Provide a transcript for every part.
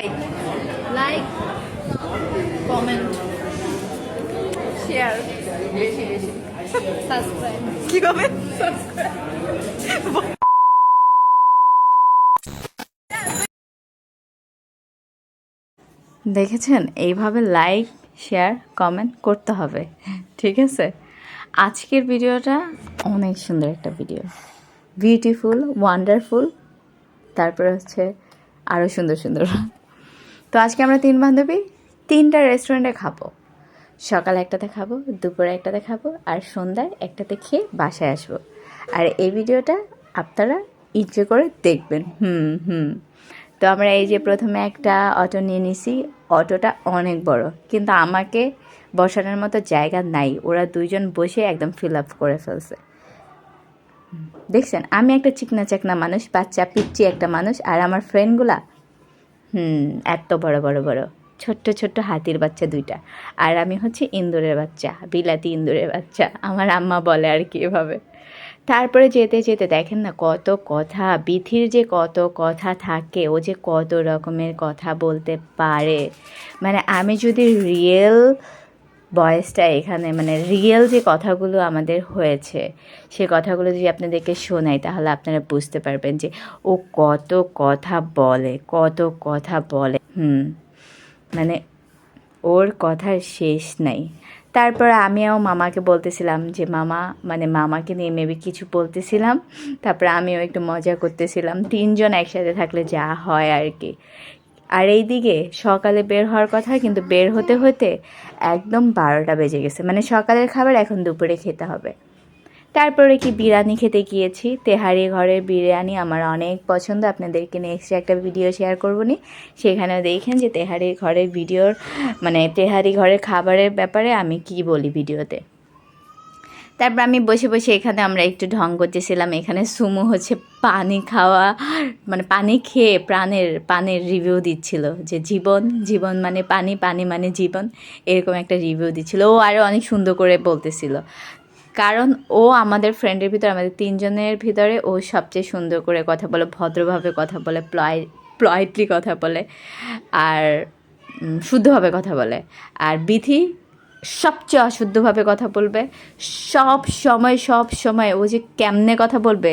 Like like comment share বেশি বেশি subscribe কি হবে দেখেছেন এইভাবে লাইক শেয়ার কমেন্ট করতে হবে ঠিক আছে। আজকের ভিডিওটা অনেক সুন্দর একটা ভিডিও, বিউটিফুল ওয়ান্ডারফুল, তারপরে হচ্ছে আরও সুন্দর সুন্দর। তো আজকে আমরা 3 বান্ধবী 3টা রেস্টুরেন্টে খাবো। সকালে একটাতে খাবো, দুপুরে একটাতে খাবো, আর সন্ধ্যায় একটাতে খেয়ে বাসায় আসবো। আর এই ভিডিওটা আপনারা এনজয় করে দেখবেন। তো আমরা এই যে প্রথমে একটা অটো নিয়ে নিছি, অটোটা অনেক বড়, কিন্তু আমাকে বসানোর মতো জায়গা নাই, ওরা 2জন বসে একদম ফিল আপ করে ফেলছে। দেখছেন, আমি একটা চিকনা চাকনা মানুষ, বাচ্চা পিচ্চি একটা মানুষ, আর আমার ফ্রেন্ডগুলা এত বড় বড় বড়, ছোট্ট ছোট্ট হাতির বাচ্চা 2টা, আর আমি হচ্ছে ইন্দুরের বাচ্চা, বিলাতি ইন্দুরের বাচ্চা, আমার আম্মা বলে আর কি এভাবে। তারপরে যেতে যেতে দেখেন না কত কথা, বিথির যে কত কথা থাকে, ও যে কত রকমের কথা বলতে পারে। মানে আমি যদি রিয়েল ভয়েসটা এখানে, মানে রিয়েল যে কথাগুলো আমাদের হয়েছে সে কথাগুলো যদি আপনাদেরকে শোনাই, তাহলে আপনারা বুঝতে পারবেন যে ও কত কথা বলে, কত কথা বলে। মানে ওর কথার শেষ নাই। তারপর আমিও মামাকে বলতেছিলাম যে মামা, মানে মামাকে নিয়ে মেবি কিছু বলতেছিলাম, তারপরে আমিও একটু মজা করতেছিলাম। 3জন একসাথে থাকলে যা হয় আর কি। আর এই দিকে সকালে বের হওয়ার কথা, কিন্তু বের হতে হতে একদম 12টা বেজে গেছে। মানে সকালের খাবার এখন দুপুরে খেতে হবে। তারপরে কি বিরিয়ানি খেতে গিয়েছি, তেহারি ঘরের বিরিয়ানি আমার অনেক পছন্দ, আপনাদেরকে নেক্সট একটা ভিডিও শেয়ার করবো নি। সেখানেও দেখেন যে তেহারি ঘরের ভিডিওর, মানে তেহারি ঘরের খাবারের ব্যাপারে আমি কি বলি ভিডিওতে। তারপর আমি বসে বসে এখানে আমরা একটু ঢং করতেছিলাম। এখানে সুমু হচ্ছে পানি খাওয়া, মানে পানি খেয়ে পানির রিভিউ দিচ্ছিল, যে জীবন জীবন মানে পানি, পানি মানে জীবন, এরকম একটা রিভিউ দিচ্ছিল। ও আরও অনেক সুন্দর করে বলতেছিল, কারণ ও আমাদের ফ্রেন্ডের ভিতরে, আমাদের 3জনের ভিতরে ও সবচেয়ে সুন্দর করে কথা বলে, ভদ্রভাবে কথা বলে, প্লয়েটলি কথা বলে, আর শুদ্ধভাবে কথা বলে। আর বিথি সবচেয়ে অশুদ্ধভাবে কথা বলবে সব সময়। ও যে কেমনে কথা বলবে,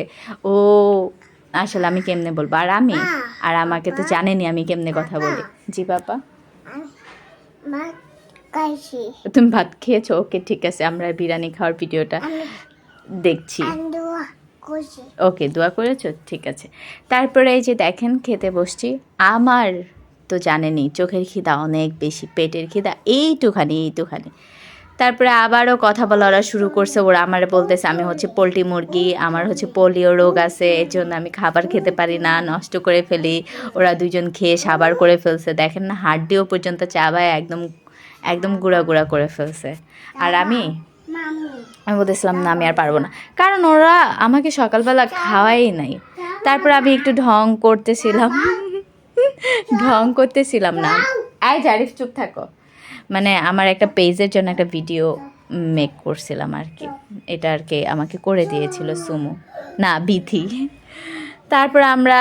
ও আসলে আমি কেমনে বলবো, আর আমাকে তো জানেনি আমি কেমনে কথা বলি। জি বাবা, তুমি ভাত খেয়েছো? ওকে ঠিক আছে, আমরা বিরিয়ানি খাওয়ার ভিডিওটা দেখছি। ওকে, দোয়া করেছো, ঠিক আছে। তারপরে এই যে দেখেন খেতে বসছি। আমার তো জানেনি চোখের খিদা অনেক বেশি, পেটের খিদা এইটুখানি। তারপরে আবারও কথা বলা ওরা শুরু করছে। ওরা আমার বলতেছে আমি হচ্ছে পোলট্রি মুরগি, আমার হচ্ছে পোলিও রোগ আছে, এর জন্য আমি খাবার খেতে পারি না, নষ্ট করে ফেলি। ওরা 2জন খেয়ে সাবার করে ফেলছে, দেখেন না হাড্ডিও পর্যন্ত চাবায় একদম গুঁড়া গুঁড়া করে ফেলছে। আর আমি বলতেছিলাম না, আমি আর পারবো না, কারণ ওরা আমাকে সকালবেলা খাওয়াই নাই। তারপর আমি একটু ঢং করতেছিলাম না, আয় জারিফ চুপ থাকো। মানে আমার একটা পেজের জন্য একটা ভিডিও মেক করছিলাম আর কি, এটা আর কি আমাকে করে দিয়েছিল সুমু, না বিথি। তারপর আমরা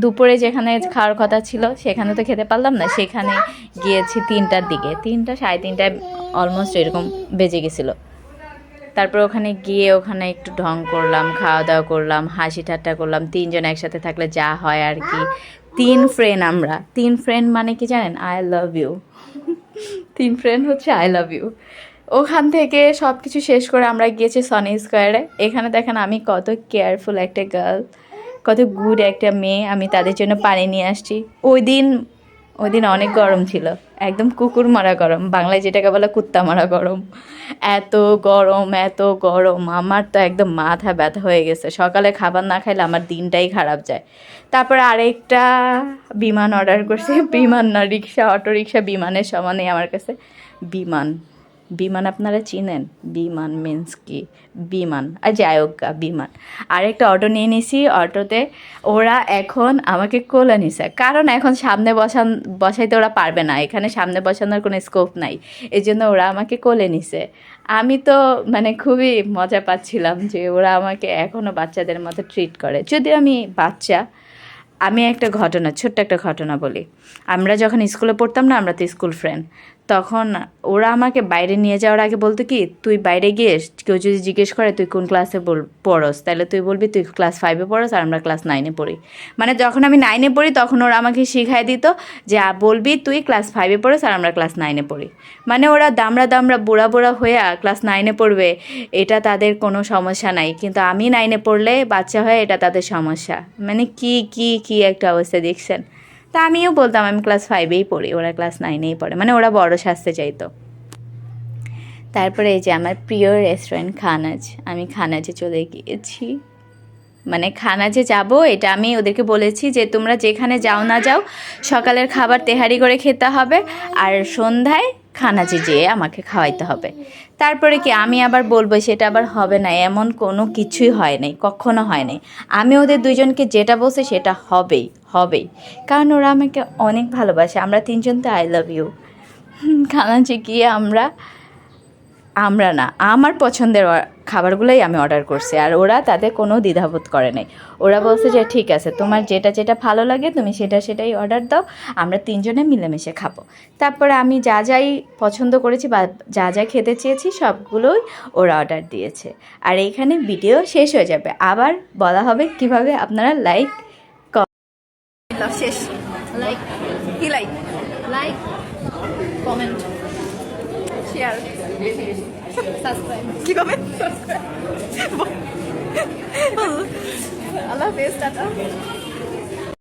দুপুরে যেখানে খাওয়ার কথা ছিল সেখানে তো খেতে পারলাম না, সেখানে গিয়েছি 3টার দিকে, 3টা 3:30 অলমোস্ট এরকম বেজে গেছিলো। তারপর ওখানে গিয়ে ওখানে একটু ঢং করলাম, খাওয়া দাওয়া করলাম, হাসি ঠাট্টা করলাম। 3জন একসাথে থাকলে যা হয় আর কি। 3 ফ্রেন্ড আমরা, 3 ফ্রেন্ড মানে কি জানেন, আই লাভ ইউ। 3 ফ্রেন্ড হচ্ছে আই লাভ ইউ। ওখান থেকে সব কিছু শেষ করে আমরা গিয়েছি সনি স্কোয়ারে। এখানে দেখেন আমি কত কেয়ারফুল একটা গার্ল, কত গুড একটা মেয়ে, আমি তাদের জন্য পানি নিয়ে আসছি। ওই দিন অনেক গরম ছিল, একদম কুকুর মারা গরম, বাংলায় যেটাকে বলে কুত্তা মারা গরম। এত গরম আমার তো একদম মাথা ব্যথা হয়ে গেছে। সকালে খাবার না খাইলে আমার দিনটাই খারাপ যায়। তারপরে আরেকটা বিমান অর্ডার করছি, বিমান না রিক্সা, অটো রিক্সা বিমানের সমানেই আমার কাছে। বিমান আপনারা চিনেন, বিমান মিন্স কি, বিমান আর যাই হোক বিমান। আরেকটা অটো নিয়ে নিছি, অটোতে ওরা এখন আমাকে কোলে নিছে, কারণ এখন সামনে বসাইতে ওরা পারবে না, এখানে সামনে বসানোর কোনো স্কোপ নাই, এই জন্য ওরা আমাকে কোলে নিছে। আমি তো মানে খুবই মজা পাচ্ছিলাম যে ওরা আমাকে এখনও বাচ্চাদের মতো ট্রিট করে, যদিও আমি বাচ্চা, আমি একটা ঘটনা, ছোট্ট একটা ঘটনা বলি। আমরা যখন স্কুলে পড়তাম না, আমরা তো স্কুল ফ্রেন্ড, তখন ওরা আমাকে বাইরে নিয়ে যাওয়ার আগে বলতো কি, তুই বাইরে গিয়ে কেউ যদি জিজ্ঞেস করে তুই কোন ক্লাসে পড়স, তাহলে তুই বলবি তুই ক্লাস 5-এ পড়স আর আমরা ক্লাস 9-এ পড়ি। মানে যখন আমি 9-এ পড়ি তখন ওরা আমাকে শিখাই দিত যে বলবি তুই ক্লাস 5-এ পড়স আর আমরা ক্লাস 9-এ পড়ি। মানে ওরা দামড়া দামড়া বুড়া বুড়া হয়ে ক্লাস 9-এ পড়বে, এটা তাদের কোনো সমস্যা নাই, কিন্তু আমি 9-এ পড়লে বাচ্চা হয়ে এটা তাদের সমস্যা। মানে কি একটা অবস্থা দেখছেন। তা আমিও বলতাম আমি ক্লাস 5-এই পড়ি, ওরা ক্লাস 9-এই পড়ে, মানে ওরা বড় সাজতে চাইতো। তারপরে এই যে আমার প্রিয় রেস্টুরেন্ট খানাজ, আমি খানাজে চলে গিয়েছি। মানে খানাজে যাব, এটা আমি ওদেরকে বলেছি যে তোমরা যেখানে যাও না যাও সকালের খাবার তেহারি করে খেতে হবে, আর সন্ধ্যায় খানাজে যেয়ে আমাকে খাওয়াইতে হবে। তারপরে কি আমি আবার বলবো সেটা আবার হবে না, এমন কোনো কিছুই হয় নাই, কখনো হয় নাই। আমি ওদের দুজনকে যেটা বলছি সেটা হবেই, কারণ ওরা আমাকে অনেক ভালোবাসে। আমরা তিনজন তো আই লাভ ইউ। খানাজে গিয়ে আমরা না, আমার পছন্দের খাবারগুলোই আমি অর্ডার করছি, আর ওরা তাদের কোনো দ্বিধাবোধ করে নাই। ওরা বলছে যে ঠিক আছে, তোমার যেটা ভালো লাগে তুমি সেটাই অর্ডার দাও, আমরা তিনজনে মিলেমিশে খাবো। তারপরে আমি যাই পছন্দ করেছি বা যা খেতে চেয়েছি সবগুলোই ওরা অর্ডার দিয়েছে। আর এইখানে ভিডিও শেষ হয়ে যাবে, আবার বলা হবে কিভাবে আপনারা লাইক শেষ লাইক কমেন্ট শেয়ার সাবস্ক্রাইব কি কমেন্ট সাবস্ক্রাইব আল্লাহ হাফেজ, টাটা।